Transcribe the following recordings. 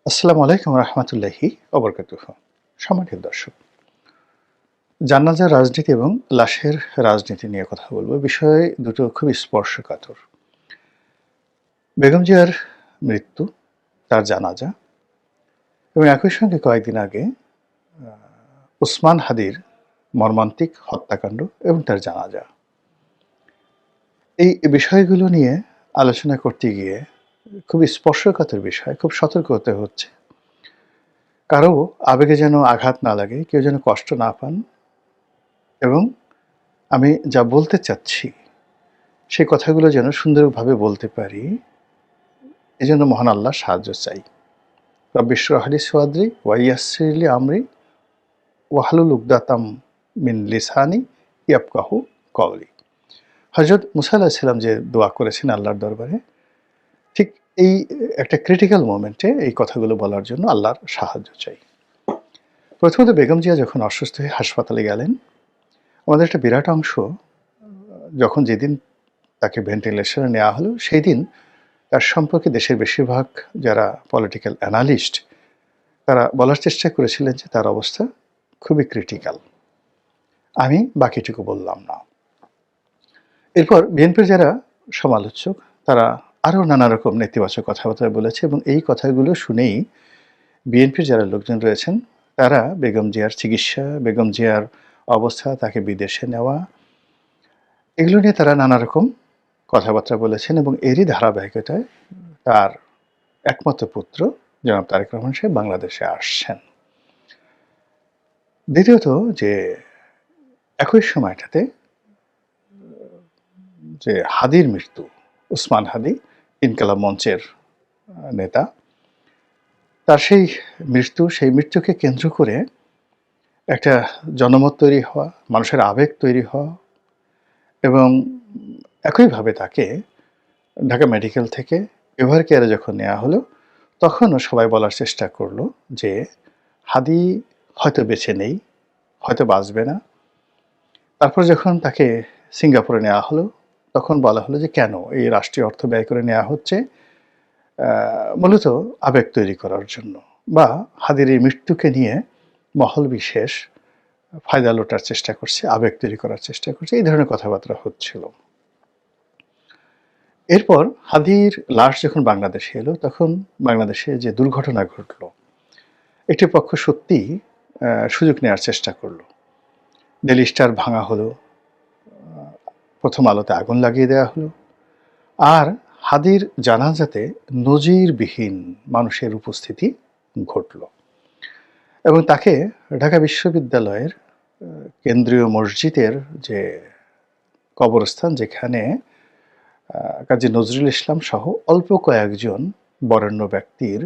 আসসালামু আলাইকুম রহমতুল্লাহি ওবরকাতুহু। সম্মানিত দর্শক, জানাজার রাজনীতি এবং লাশের রাজনীতি নিয়ে কথা বলবো। বিষয় দুটো খুবই স্পর্শকাতর। বেগম জিয়ার মৃত্যু, তার জানাজা এবং একই সঙ্গে কয়েকদিন আগে উসমান হাদির মর্মান্তিক হত্যাকাণ্ড এবং তার জানাজা। এই বিষয়গুলো নিয়ে আলোচনা করতে গিয়ে খুবই স্পর্শকাতর বিষয়, খুব সতর্ক হতে হচ্ছে। কারো আবেগে যেন আঘাত না লাগে, কেউ যেন কষ্ট না পান, এবং আমি যা বলতে চাচ্ছি সেই কথাগুলো যেন সুন্দরভাবে বলতে পারি, এজন্য মহান আল্লাহর সাহায্য চাই। রব্বি ইশরাহ লি সাদরি ওয়া ইয়াসসির লি আমরি ওয়াহলুল উকদাতাম মিন লিসানি ইয়াফকাহু কওলি। হযরত মুসা আলাইহিস সালাম যে দোয়া করেছেন আল্লাহর দরবারে, ঠিক এই একটা ক্রিটিক্যাল মোমেন্টে এই কথাগুলো বলার জন্য আল্লাহর সাহায্য চাই। প্রথমত বেগম জিয়া যখন অসুস্থ হয়ে হাসপাতালে গেলেন, আমাদের একটা বিরাট অংশ যখন যেদিন তাকে ভেন্টিলেশনে নেওয়া হলো, সেই দিন তার সম্পর্কে দেশের বেশিরভাগ যারা পলিটিক্যাল অ্যানালিস্ট, তারা বলার চেষ্টা করেছিলেন যে তার অবস্থা খুবই ক্রিটিক্যাল। আমি বাকিটুকু বললাম না। এরপর বিএনপির যারা সমালোচক, তারা আরও নানা রকম নেতিবাচক কথাবার্তা বলেছে, এবং এই কথাগুলো শুনেই বিএনপির যারা লোকজন রয়েছেন, তারা বেগম জিয়ার চিকিৎসা, বেগম জিয়ার অবস্থা, তাকে বিদেশে নেওয়া, এগুলো নিয়ে তারা নানা রকম কথাবার্তা বলেছেন, এবং এরই ধারাবাহিকতায় তার একমাত্র পুত্র জনাব তারেক রহমান সাহেব বাংলাদেশে আসছেন। দ্বিতীয়ত, যে একই সময়টাতে যে হাদির মৃত্যু, উসমান হাদি ইনকালাব মঞ্চের নেতা, তার সেই মৃত্যুকে কেন্দ্র করে একটা জনমত তৈরি হওয়া, মানুষের আবেগ তৈরি হওয়া, এবং একইভাবে তাকে ঢাকা মেডিকেল থেকে এভার কেয়ারে যখন নেওয়া হলো, তখনও সবাই বলার চেষ্টা করলো যে হাদি হয়তো বেঁচে নেই, হয়তো বাঁচবে না। তারপর যখন তাকে সিঙ্গাপুরে নেওয়া হলো, তখন বলা হলো যে কেন এই রাষ্ট্রীয় অর্থ ব্যয় করে নেওয়া হচ্ছে মূলত আবেগ তৈরি করার জন্য, বা হাদির এই মৃত্যুকে নিয়ে মহল বিশেষ ফায়দা লোটার চেষ্টা করছে, আবেগ তৈরি করার চেষ্টা করছে, এই ধরনের কথাবার্তা হচ্ছিল। এরপর হাদির লাশ যখন বাংলাদেশে এলো, তখন বাংলাদেশে যে দুর্ঘটনা ঘটলো, একটি পক্ষ সত্যিই সুযোগ নেওয়ার চেষ্টা করলো। ডেইলি স্টার ভাঙা হলো, প্রথম আলোতে আগুন লাগিয়ে দেওয়া হলো, আর হাদির জানাজাতে নজিরবিহীন মানুষের উপস্থিতি ঘটল, এবং তাকে ঢাকা বিশ্ববিদ্যালয়ের কেন্দ্রীয় মসজিদের যে কবরস্থান, যেখানে কাজী নজরুল ইসলাম সহ অল্প কয়েকজন বরেণ্য ব্যক্তির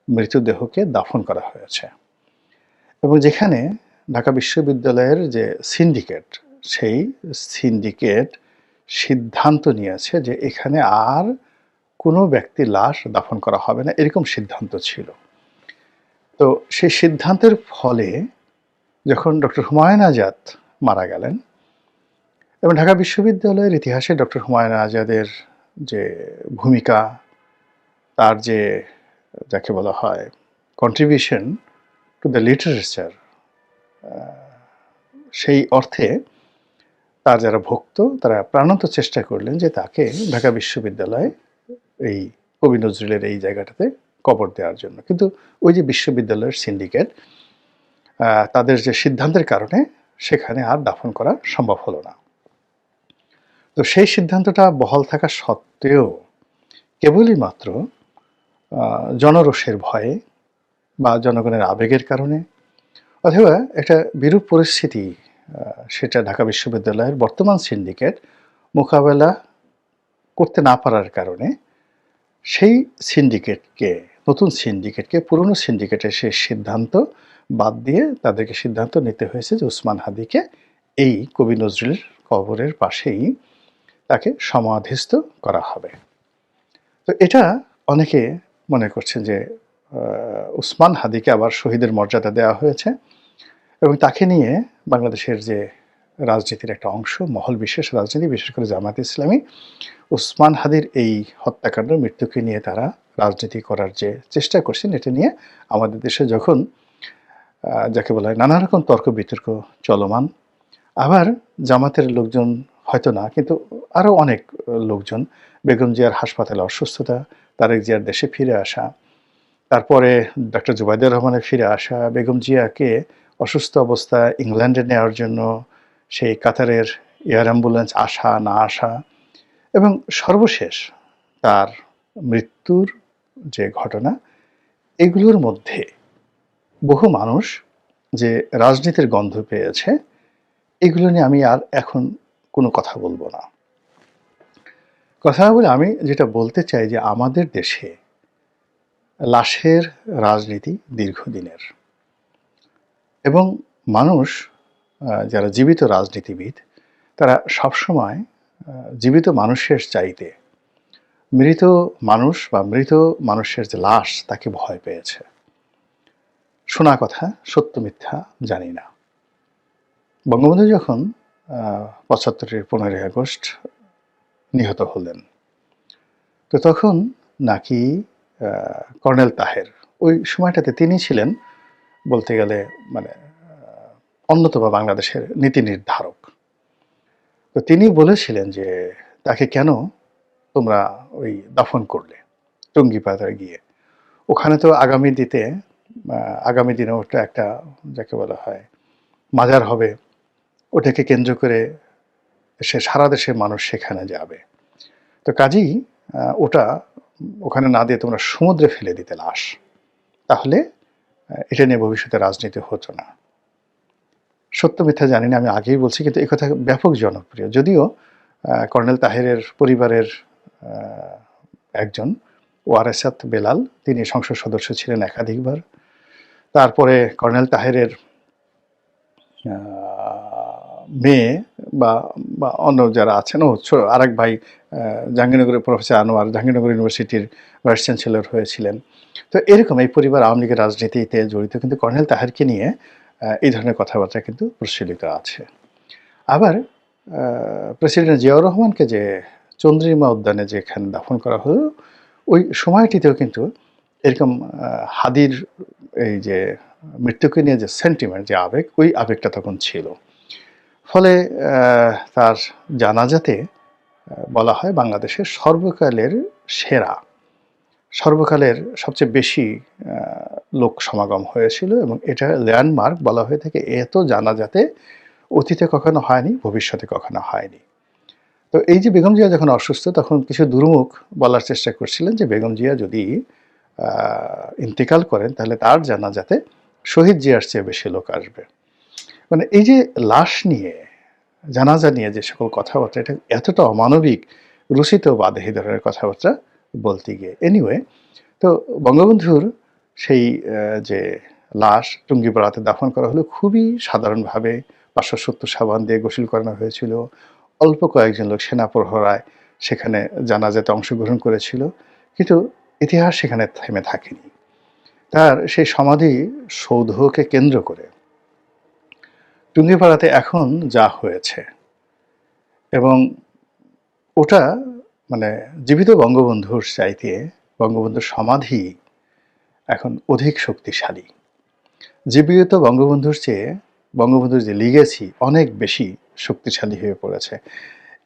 মৃতদেহকে দাফন করা হয়েছে, এবং যেখানে ঢাকা বিশ্ববিদ্যালয়ের যে সিন্ডিকেট, সেই সিন্ডিকেট সিদ্ধান্ত নিয়েছে যে এখানে আর কোনো ব্যক্তির লাশ দাফন করা হবে না, এরকম সিদ্ধান্ত ছিল। তো সেই সিদ্ধান্তের ফলে যখন ডক্টর হুমায়ুন আজাদ মারা গেলেন, এবং ঢাকা বিশ্ববিদ্যালয়ের ইতিহাসে ডক্টর হুমায়ুন আজাদের যে ভূমিকা, তার যে যাকে বলা হয় কন্ট্রিবিউশন টু দ্য লিটারেচার, সেই অর্থে তার যারা ভক্ত, তারা প্রাণান্ত চেষ্টা করলেন যে তাকে ঢাকা বিশ্ববিদ্যালয়ে এই কবি নজরুলের এই জায়গাটাতে কবর দেওয়ার জন্য। কিন্তু ওই যে বিশ্ববিদ্যালয়ের সিন্ডিকেট, তাদের যে সিদ্ধান্তের কারণে সেখানে আর দাফন করা সম্ভব হলো না। তো সেই সিদ্ধান্তটা বহাল থাকা সত্ত্বেও কেবলই মাত্র জনরোষের ভয়ে বা জনগণের আবেগের কারণে, অথবা একটা বিরূপ পরিস্থিতি, সেটা ঢাকা বিশ্ববিদ্যালয়ের বর্তমান সিন্ডিকেট মোকাবেলা করতে না পারার কারণে, সেই সিন্ডিকেটকে, নতুন সিন্ডিকেটকে পুরনো সিন্ডিকেটের সেই সিদ্ধান্ত বাদ দিয়ে তাদেরকে সিদ্ধান্ত নিতে হয়েছে যে উসমান হাদিকে এই কবি নজরুলের কবরের পাশেই তাকে সমাধিস্থ করা হবে। তো এটা অনেকে মনে করছেন যে উসমান হাদিকে আবার শহীদের মর্যাদা দেওয়া হয়েছে, এবং তাকে নিয়ে বাংলাদেশের যে রাজনীতির একটা অংশ, মহল বিশেষ রাজনীতি, বিশেষ করে জামায়াতে ইসলামী, উসমান হাদির এই হত্যাকাণ্ড, মৃত্যুকে নিয়ে তারা রাজনীতি করার যে চেষ্টা করছেন, এটা নিয়ে আমাদের দেশে যখন যাকে বলা হয় নানা রকম তর্ক বিতর্ক চলমান। আবার জামাতের লোকজন হয়তো না, কিন্তু আরও অনেক লোকজন বেগম জিয়ার হাসপাতালে অসুস্থতা, তারেক জিয়ার দেশে ফিরে আসা, তারপরে ডক্টর জুবাইদুর রহমানের ফিরে আসা, বেগম জিয়াকে অসুস্থ অবস্থায় ইংল্যান্ডে নেওয়ার জন্য সেই কাতারের এয়ার অ্যাম্বুলেন্স আসা না আসা, এবং সর্বশেষ তার মৃত্যুর যে ঘটনা, এগুলোর মধ্যে বহু মানুষ যে রাজনীতির গন্ধ পেয়েছে, এগুলো নিয়ে আমি আর এখন কোনো কথা বলবো না। কথা না বলে আমি যেটা বলতে চাই যে আমাদের দেশে লাশের রাজনীতি দীর্ঘদিনের, এবং মানুষ যারা জীবিত রাজনীতিবিদ তারা সবসময় জীবিত মানুষের চাইতে মৃত মানুষ বা মৃত মানুষের যে লাশ তাকে ভয় পেয়েছে। শোনা কথা, সত্য মিথ্যা জানি না। বঙ্গবন্ধু যখন ৭৫-এর ১৫ই আগস্ট নিহত হলেন, তো তখন নাকি কর্নেল তাহের ওই সময়টাতে তিনি ছিলেন বলতে গেলে মানে অন্যতম বাংলাদেশের নীতি নির্ধারক। তো তিনি বলেছিলেন যে তাকে কেন তোমরা ওই দাফন করলে টুঙ্গিপাড়ায় গিয়ে। ওখানে তো আগামী দিনে ওটা একটা যাকে বলা হয় মাজার হবে, ওটাকে কেন্দ্র করে সারা দেশের মানুষ সেখানে যাবে। তো কাজেই ওখানে না দিয়ে তোমরা সমুদ্রে ফেলে দিতে লাশ, তাহলে এটা নিয়ে ভবিষ্যতে রাজনীতি হতো না। সত্য মিথ্যা জানি না, আমি আগেই বলছি, কিন্তু এই কথা ব্যাপক জনপ্রিয়। যদিও কর্নেল তাহেরের পরিবারের একজন ওয়ারেসাত বেলাল, তিনি সংসদ সদস্য ছিলেন একাধিকবার। তারপরে কর্নেল তাহেরের মেয়ে বা অন্য যারা আছেন, আরেক ভাই জাহাঙ্গীরনগরের প্রফেসর আনোয়ার জাহাঙ্গীরনগর ইউনিভার্সিটির ভাইস চ্যান্সেলর হয়েছিলেন। তো এরকম এই পরিবার আওয়ামী লীগের রাজনীতিতে জড়িত, কিন্তু কর্নেল তাহেরকে নিয়ে এই ধরনের কথাবার্তা কিন্তু প্রচলিত আছে। আবার প্রেসিডেন্ট জিয়াউর রহমানকে যে চন্দ্রিমা উদ্যানে যেখানে দাফন করা হলো, ওই সময়টিতেও কিন্তু এরকম হাদির এই যে মৃত্যুকে নিয়ে যে সেন্টিমেন্ট, যে আবেগ, ওই আবেগটা তখন ছিল। ফলে তার জানাজাতে বলা হয় বাংলাদেশের সর্বকালের সবচেয়ে বেশি লোক সমাগম হয়েছিল, এবং এটা ল্যান্ডমার্ক বলা হয়ে থাকে। এত জানাজাতে অতীতে কখনো হয়নি, ভবিষ্যতে কখনো হয়নি। তো এই যে বেগম জিয়া যখন অসুস্থ, তখন কিছু দুর্মুখ বলার চেষ্টা করছিলেন যে বেগম জিয়া যদি ইন্তেকাল করেন তাহলে তার জানাজাতে শহীদ জিয়ার চেয়ে বেশি লোক আসবে। মানে এই যে লাশ নিয়ে, জানাজা নিয়ে যে সকল কথাবার্তা, এটা এতটা অমানবিক, রুচিত বাধে এই ধরনের কথাবার্তা বলতে গিয়ে। এনিওয়ে, তো বঙ্গবন্ধুর সেই যে লাশ টুঙ্গিপাড়াতে দাফন করা হলো খুবই সাধারণভাবে, ৫৭০ সাবান দিয়ে গোসল করানো হয়েছিল। অল্প কয়েকজন লোক সেনা প্রহরায় সেখানে জানাজাতে অংশগ্রহণ করেছিল, কিন্তু ইতিহাস সেখানে থেমে থাকেনি। তার সেই সমাধি সৌধকে কেন্দ্র করে টুঙ্গিপাড়াতে এখন যা হয়েছে, এবং ওটা মানে জীবিত বঙ্গবন্ধুর চাইতে বঙ্গবন্ধুর সমাধি এখন অধিক শক্তিশালী। জীবিত বঙ্গবন্ধুর চেয়ে বঙ্গবন্ধুর যে লিগেসি অনেক বেশি শক্তিশালী হয়ে পড়েছে।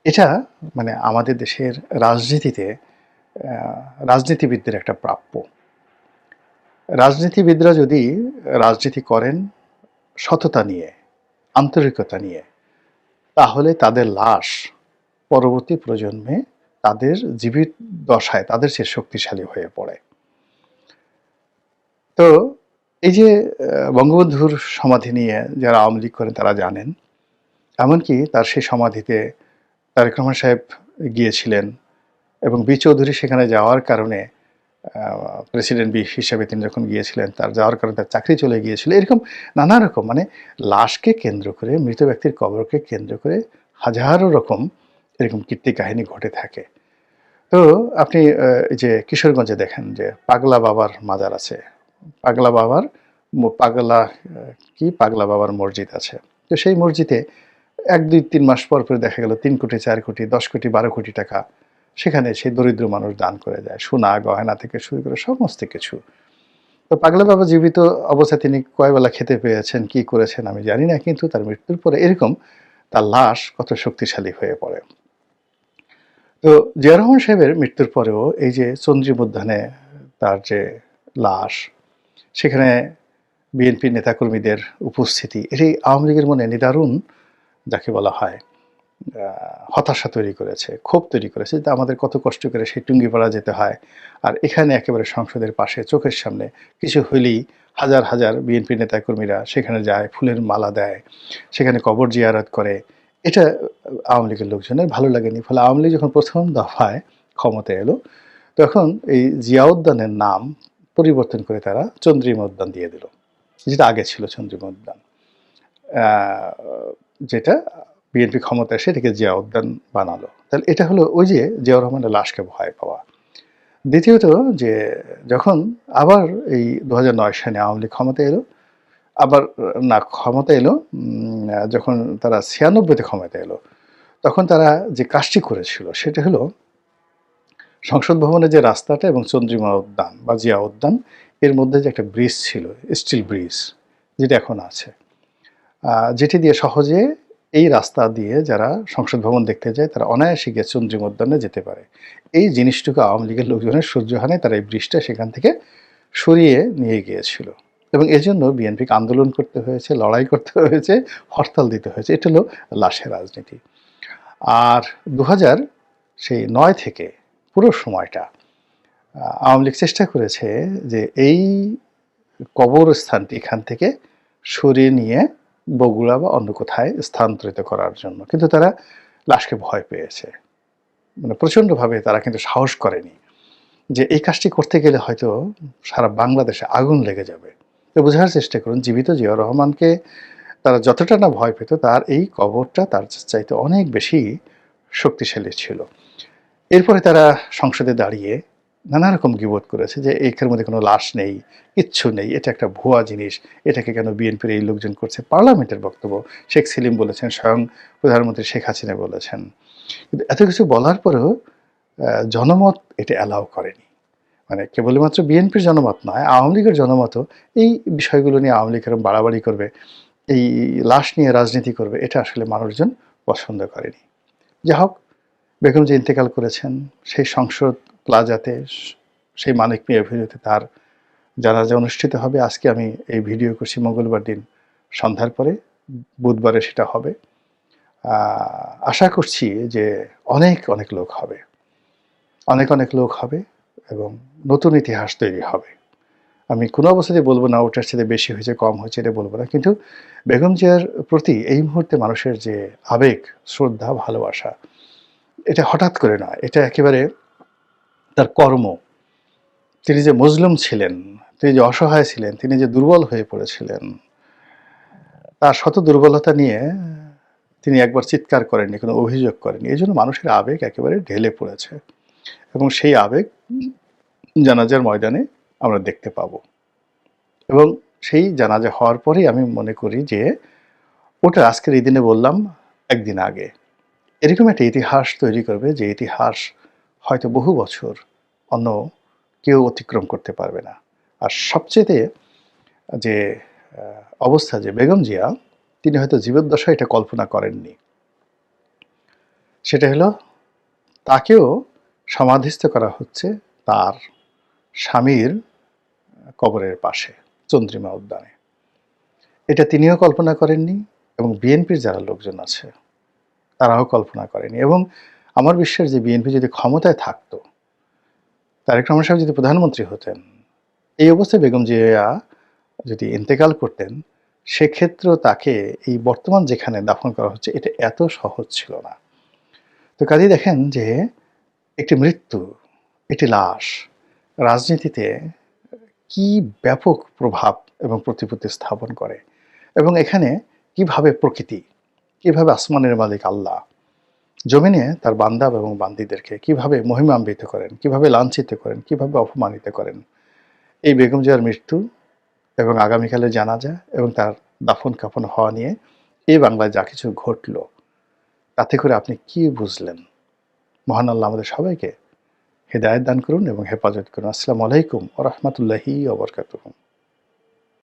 এটা মানে আমাদের দেশের রাজনীতিতে রাজনীতিবিদদের একটা প্রাপ্য। রাজনীতিবিদরা যদি রাজনীতি করেন সততা নিয়ে, আন্তরিকতা নিয়ে, তাহলে তাদের লাশ পরবর্তী প্রজন্মে তাদের জীবিত দশায় তাদের চেয়ে শক্তিশালী হয়ে পড়ে। তো এই যে বঙ্গবন্ধুর সমাধি নিয়ে যারা আওয়ামী লীগ করেন তারা জানেন, এমনকি তার সেই সমাধিতে তারেক রহমান সাহেব গিয়েছিলেন, এবং বি চৌধুরী সেখানে যাওয়ার কারণে প্রেসিডেন্ট হিসেবে তিনি যখন গিয়েছিলেন, তার যাওয়ার কারণে তার চাকরি চলে গিয়েছিল। এরকম নানা রকম মানে লাশকে কেন্দ্র করে, মৃত ব্যক্তির কবরকে কেন্দ্র করে হাজারো রকম এরকম কীর্তি কাহিনী ঘটে থাকে। তো আপনি যে কিশোরগঞ্জে দেখেন যে পাগলা বাবার মাজার আছে, পাগলা বাবার মসজিদ আছে। তো সেই মসজিদে ১, ২, ৩ মাস পর দেখা গেল ৩ কোটি, ৪ কোটি, ১০ কোটি, ১২ কোটি টাকা সেখানে সেই দরিদ্র মানুষ দান করে যায়, সোনা গয়না থেকে শুরু করে সমস্ত কিছু। তো পাগলা বাবা জীবিত অবস্থায় তিনি কয় বেলা খেতে পেয়েছেন, কি করেছেন আমি জানি না, কিন্তু তার মৃত্যুর পরে এরকম তার লাশ কত শক্তিশালী হয়ে পড়ে। তো জিয়া রহমান সাহেবের মৃত্যুর পরেও এই যে চন্দ্রিম উদ্যানে তার যে লাশ, সেখানে বিএনপি নেতাকর্মীদের উপস্থিতি, এটি আওয়ামী লীগের মনে নিদারুণ, যাকে বলা হয় হতাশা তৈরি করেছে, ক্ষোভ তৈরি করেছে যে আমাদের কত কষ্ট করে সেই টুঙ্গিপাড়া যেতে হয়, আর এখানে একেবারে সংসদের পাশে চোখের সামনে কিছু হইলেই হাজার হাজার বিএনপি নেতাকর্মীরা সেখানে যায়, ফুলের মালা দেয়, সেখানে কবর জিয়ারত করে। এটা আওয়ামী লীগের লোকজনের ভালো লাগেনি। ফলে আওয়ামী লীগ যখন প্রথম দফায় ক্ষমতায় এলো, তখন এই জিয়া উদ্যানের নাম পরিবর্তন করে তারা চন্দ্রিমা উদ্যান দিয়ে দিল, যেটা আগে ছিল চন্দ্রিমা উদ্যান। যেটা বিএনপি ক্ষমতায় এসে এটাকে জিয়া উদ্যান বানালো। তাহলে এটা হলো ওই যে জিয়াউর রহমানের লাশকে ভয় পাওয়া। দ্বিতীয়ত যে যখন আবার এই ২০০৯ সালে আওয়ামী লীগ ক্ষমতায় এলো, আবার না ক্ষমতা এলো যখন তারা ৯৬-তে ক্ষমতা এলো, তখন তারা যে কাজটি করেছিল সেটা হলো সংসদ ভবনের যে রাস্তাটা এবং চন্দ্রিমা উদ্যান বা জিয়া উদ্যান এর মধ্যে যে একটা ব্রিজ ছিল, স্টিল ব্রিজ, যেটা এখন আছে, যেটি দিয়ে সহজে এই রাস্তা দিয়ে যারা সংসদ ভবন দেখতে যায় তারা অনায়াসে গিয়ে চন্দ্রিমা উদ্যানে যেতে পারে। এই জিনিসটুকু আওয়ামী লীগের লোকজনের সহ্য হয় না, তারা এই ব্রিজটা সেখান থেকে সরিয়ে নিয়ে গিয়েছিল এবং এজন্য বিএনপিকে আন্দোলন করতে হয়েছে, লড়াই করতে হয়েছে, হরতাল দিতে হয়েছে। এটা হলো লাশের রাজনীতি। আর ২০০৯ থেকে পুরো সময়টা আওয়ামী লীগ চেষ্টা করেছে যে এই কবরস্থানটি এখান থেকে সরিয়ে নিয়ে বগুড়া বা অন্য কোথায় স্থানান্তরিত করার জন্য, কিন্তু তারা লাশকে ভয় পেয়েছে, মানে প্রচণ্ডভাবে তারা কিন্তু সাহস করেনি যে এই কাজটি করতে গেলে হয়তো সারা বাংলাদেশে আগুন লেগে যাবে। তো বোঝার চেষ্টা করুন, জীবিত জিয়াউর রহমানকে তারা যতটা না ভয় পেত, তার এই কবরটা তার চাইতে অনেক বেশি শক্তিশালী ছিল। এরপরে তারা সংসদে দাঁড়িয়ে নানা রকম গিবত করেছে যে এখানের মধ্যে কোনো লাশ নেই, কিচ্ছু নেই, এটা একটা ভুয়া জিনিস, এটাকে কেন বিএনপির এই লোকজন করছে। পার্লামেন্টের বক্তব্য শেখ সেলিম বলেছেন, স্বয়ং প্রধানমন্ত্রী শেখ হাসিনা বলেছেন। কিন্তু এত কিছু বলার পরেও জনমত এটা অ্যালাউ করেনি। মানে কেবলমাত্র বিএনপির জনমত নয়, আওয়ামী লীগের জনমতও এই বিষয়গুলো নিয়ে আওয়ামী লীগ এরকম বাড়াবাড়ি করবে, এই লাশ নিয়ে রাজনীতি করবে, এটা আসলে মানুষজন পছন্দ করেনি। যা হোক, বেগম যে ইন্তেকাল করেছেন সেই সংসদ প্লাজাতে, সেই মানিক মিয়া এভিনিউতে তার জানাজা অনুষ্ঠিত হবে। আজকে আমি এই ভিডিও করছি মঙ্গলবার দিন সন্ধ্যার পরে, বুধবারে সেটা হবে। আশা করছি যে অনেক অনেক লোক হবে, অনেক অনেক লোক হবে এবং নতুন ইতিহাস তৈরি হবে। আমি কোনো অবস্থাতেই বলবো না ওটার সাথে বেশি হয়েছে কম হয়েছে, এটা বলবো না, কিন্তু বেগম জিয়ার প্রতি এই মুহূর্তে মানুষের যে আবেগ, শ্রদ্ধা, ভালোবাসা, এটা হঠাৎ করে নয়, এটা একেবারে তার কর্ম। তিনি যে মজলুম ছিলেন, তিনি যে অসহায় ছিলেন, তিনি যে দুর্বল হয়ে পড়েছিলেন, তার শত দুর্বলতা নিয়ে তিনি একবার চিৎকার করেননি, কোনো অভিযোগ করেননি। এই জন্য মানুষের আবেগ একেবারে ঢেলে পড়েছে এবং সেই আবেগ জানাজার ময়দানে আমরা দেখতে পাবো। এবং সেই জানাজা হওয়ার পরেই আমি মনে করি যে ওটা আজকের এই দিনে বললাম একদিন আগে, এরকম একটা ইতিহাস তৈরি করবে যে ইতিহাস হয়তো বহু বছর অন্য কেউ অতিক্রম করতে পারবে না। আর সবচেয়ে যে অবস্থা, যে বেগম জিয়া তিনি হয়তো জীবদ্দশায় এটা কল্পনা করেননি, সেটা হলো তাকেও সমাধিস্থ করা হচ্ছে তার স্বামীর কবরের পাশে চন্দ্রিমা উদ্যানে। এটা তিনিও কল্পনা করেননি এবং বিএনপির যারা লোকজন আছে তারাও কল্পনা করেনি। এবং আমার বিশ্বাস যে বিএনপি যদি ক্ষমতায় থাকতো, তারেক রহমান সাহেব যদি প্রধানমন্ত্রী হতেন, এই অবস্থায় বেগম জিয়া যদি ইন্তেকাল করতেন, সেক্ষেত্রেও তাকে এই বর্তমান যেখানে দাফন করা হচ্ছে এটা এত সহজ ছিল না। তো কাজেই দেখেন যে একটি মৃত্যু, একটি লাশ রাজনীতিতে কি ব্যাপক প্রভাব এবং প্রতিপত্তি স্থাপন করে, এবং এখানে কিভাবে প্রকৃতি, কিভাবে আসমানের মালিক আল্লাহ জমিনে তার বান্দা এবং বান্দীদেরকে কিভাবে মহিমান্বিত করেন, কিভাবে লাঞ্ছিত করেন, কিভাবে অপমানিত করেন। এই বেগম জিয়ার মৃত্যু এবং আগামীকালে জানাজা এবং তার দাফন কাফন হওয়া নিয়ে এই বাংলায় যা কিছু ঘটলো, তাতে করে আপনি কি বুঝলেন? মহান আল্লাহ আমাদের সবাইকে হেদায়েত দান করুন এবং হেফাজত করুন। আসসালামু আলাইকুম ওয়া রাহমাতুল্লাহি ওয়া বারাকাতুহু।